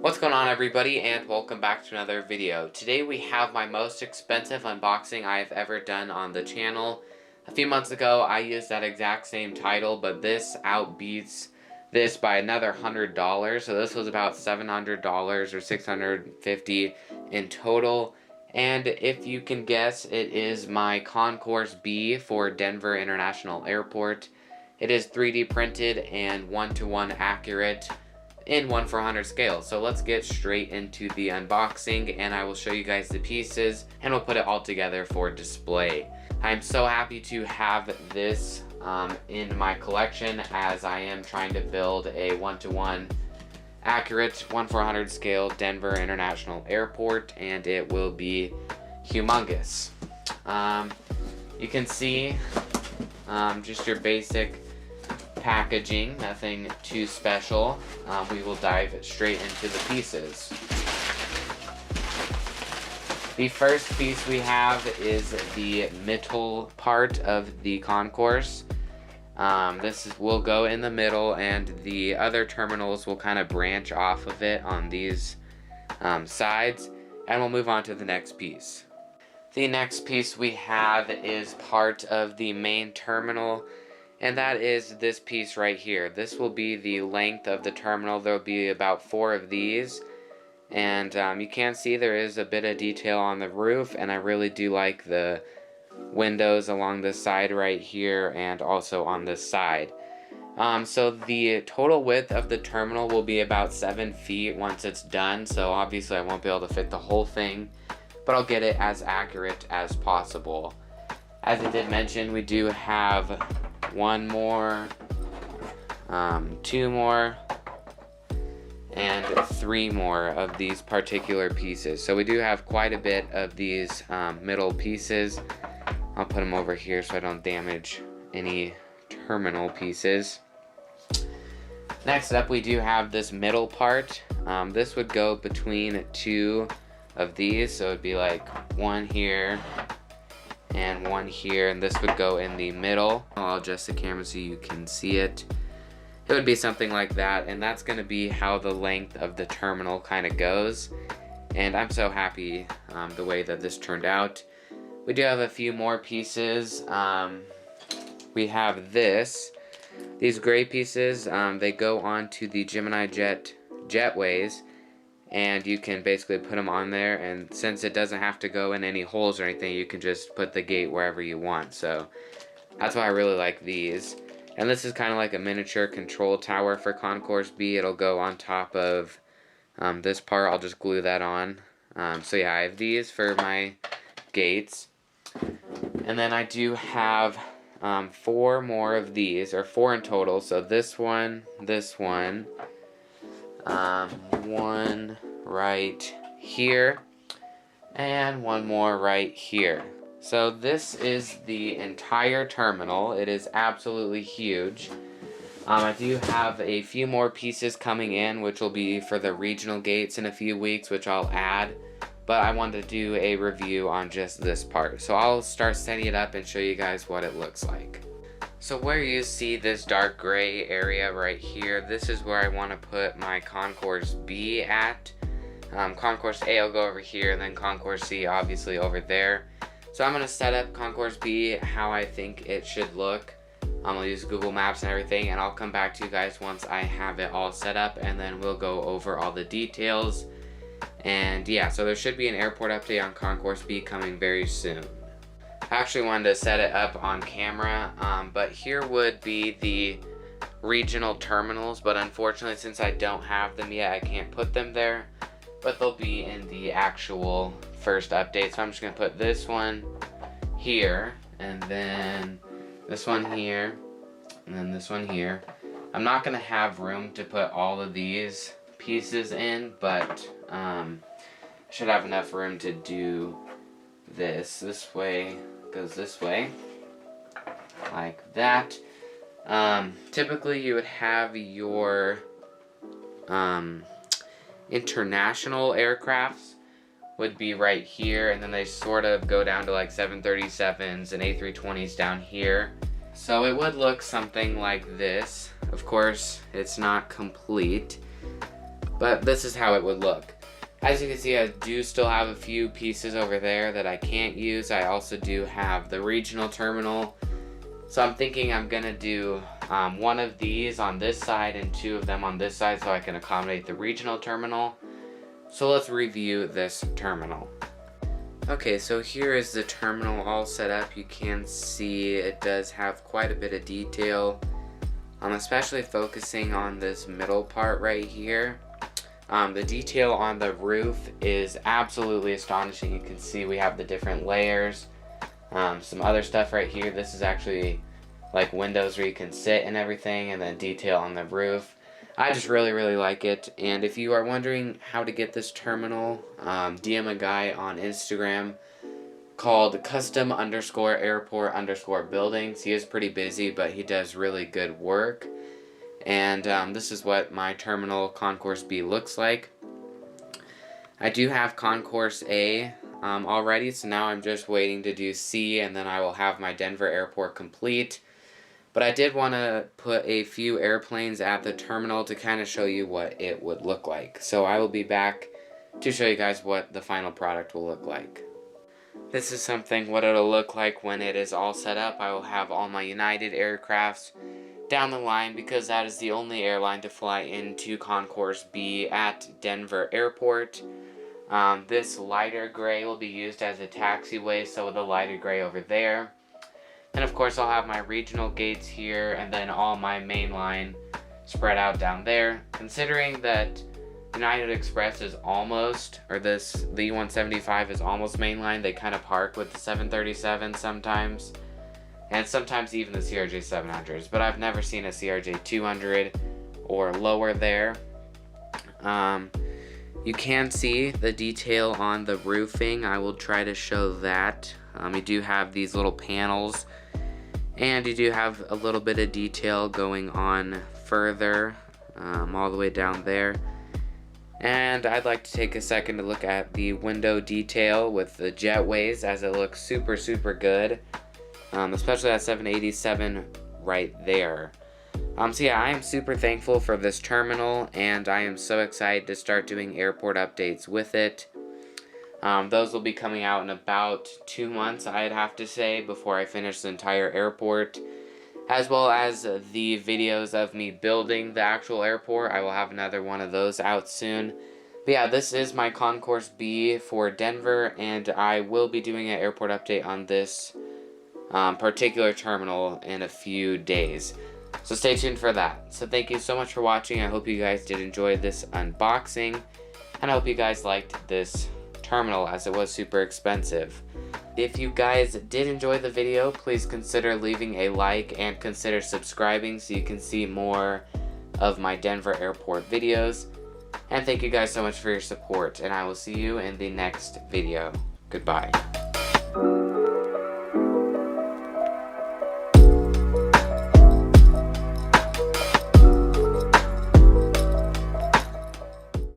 What's going on, everybody, and welcome back to another video. Today we have my most expensive unboxing I've ever done on the channel. A few months ago I used that exact same title, but this outbeats this by another $100. So this was about $700 or $650 in total. And if you can guess, it is my Concourse B for Denver International Airport. It is 3D printed and 1-to-1 accurate in 1/400 scale. So let's get straight into the unboxing and I will show you guys the pieces and we'll put it all together for display. I'm so happy to have this in my collection, as I am trying to build a 1-to-1 accurate 1/400 scale Denver International Airport, and it will be humongous. You can see just your basic packaging, nothing too special. We will dive straight into the pieces. The first piece we have is the middle part of the concourse. Will go in the middle, and the other terminals will kind of branch off of it on these sides, and we'll move on to the next piece. The next piece we have is part of the main terminal, and that is this piece right here. This will be the length of the terminal. There will be about 4 of these, and you can see there is a bit of detail on the roof, and I really do like the windows along this side right here and also on this side. So the total width of the terminal will be about 7 feet once it's done, so obviously I won't be able to fit the whole thing, but I'll get it as accurate as possible. As I did mention, we do have 1 more, 2 more, and 3 more of these particular pieces. So we do have quite a bit of these middle pieces. I'll put them over here so I don't damage any terminal pieces. Next up, we do have this middle part. This would go between 2 of these, so it'd be like 1 here and 1 here, and this would go in the middle. I'll adjust the camera so you can see it. It would be something like that, and that's going to be how the length of the terminal kind of goes. And I'm so happy the way that this turned out. We do have a few more pieces. We have these gray pieces. They go onto the Gemini jetways, and you can basically put them on there, and since it doesn't have to go in any holes or anything, you can just put the gate wherever you want. So that's why I really like these. And this is kind of like a miniature control tower for Concourse B. It'll go on top of this part. I'll just glue that on. So yeah, I have these for my gates. And then I do have 4 more of these, or 4 in total. So this one, 1 right here, and 1 more right here. So this is the entire terminal. It is absolutely huge. I do have a few more pieces coming in, which will be for the regional gates in a few weeks, which I'll add. But I wanted to do a review on just this part. So I'll start setting it up and show you guys what it looks like. So where you see this dark gray area right here, this is where I want to put my Concourse B at. Concourse A will go over here, and then Concourse C obviously over there. So I'm going to set up Concourse B how I think it should look. I'll use Google Maps and everything, and I'll come back to you guys once I have it all set up, and then we'll go over all the details. And yeah, so there should be an airport update on Concourse B coming very soon. I actually wanted to set it up on camera, but here would be the regional terminals, but unfortunately since I don't have them yet, I can't put them there, but they'll be in the actual first update. So I'm just going to put this one here, and then this one here, and then this one here. I'm not going to have room to put all of these pieces in, but I should have enough room to do this. This way goes this way, like that. Typically you would have your international aircrafts would be right here, and then they sort of go down to like 737s and A320s down here. So it would look something like this. Of course, it's not complete. But this is how it would look. As you can see, I do still have a few pieces over there that I can't use. I also do have the regional terminal. So I'm thinking I'm gonna do one of these on this side and two of them on this side so I can accommodate the regional terminal. So let's review this terminal. Okay, so here is the terminal all set up. You can see it does have quite a bit of detail. I'm especially focusing on this middle part right here. The detail on the roof is absolutely astonishing. You can see we have the different layers. Some other stuff right here. This is actually like windows where you can sit and everything, and then detail on the roof. I just really like it. And if you are wondering how to get this terminal, DM a guy on Instagram called custom_airport_buildings. He is pretty busy, but he does really good work. And this is what my terminal Concourse B looks like. I do have Concourse A already, so now I'm just waiting to do C, and then I will have my Denver airport complete. But I did want to put a few airplanes at the terminal to kind of show you what it would look like. So I will be back to show you guys what the final product will look like. This is what it'll look like when it is all set up. I will have all my United aircrafts down the line because that is the only airline to fly into Concourse B at Denver Airport. This lighter gray will be used as a taxiway, so the lighter gray over there. And of course I'll have my regional gates here and then all my main line spread out down there. Considering that United Express is almost, or the E175 is almost mainline, they kind of park with the 737 sometimes. And sometimes even the CRJ 700s, but I've never seen a CRJ 200 or lower there. You can see the detail on the roofing. I will try to show that. You do have these little panels, and you do have a little bit of detail going on further, all the way down there. And I'd like to take a second to look at the window detail with the jetways, as it looks super good. Especially that 787 right there. So yeah, I am super thankful for this terminal, and I am so excited to start doing airport updates with it. Those will be coming out in about 2 months, I'd have to say, before I finish the entire airport. As well as the videos of me building the actual airport. I will have another one of those out soon. But yeah, this is my Concourse B for Denver, and I will be doing an airport update on this particular terminal in a few days. So stay tuned for that. So thank you so much for watching. I hope you guys did enjoy this unboxing, and I hope you guys liked this terminal, as it was super expensive. If you guys did enjoy the video, please consider leaving a like and consider subscribing so you can see more of my Denver airport videos. And thank you guys so much for your support, and I will see you in the next video. Goodbye.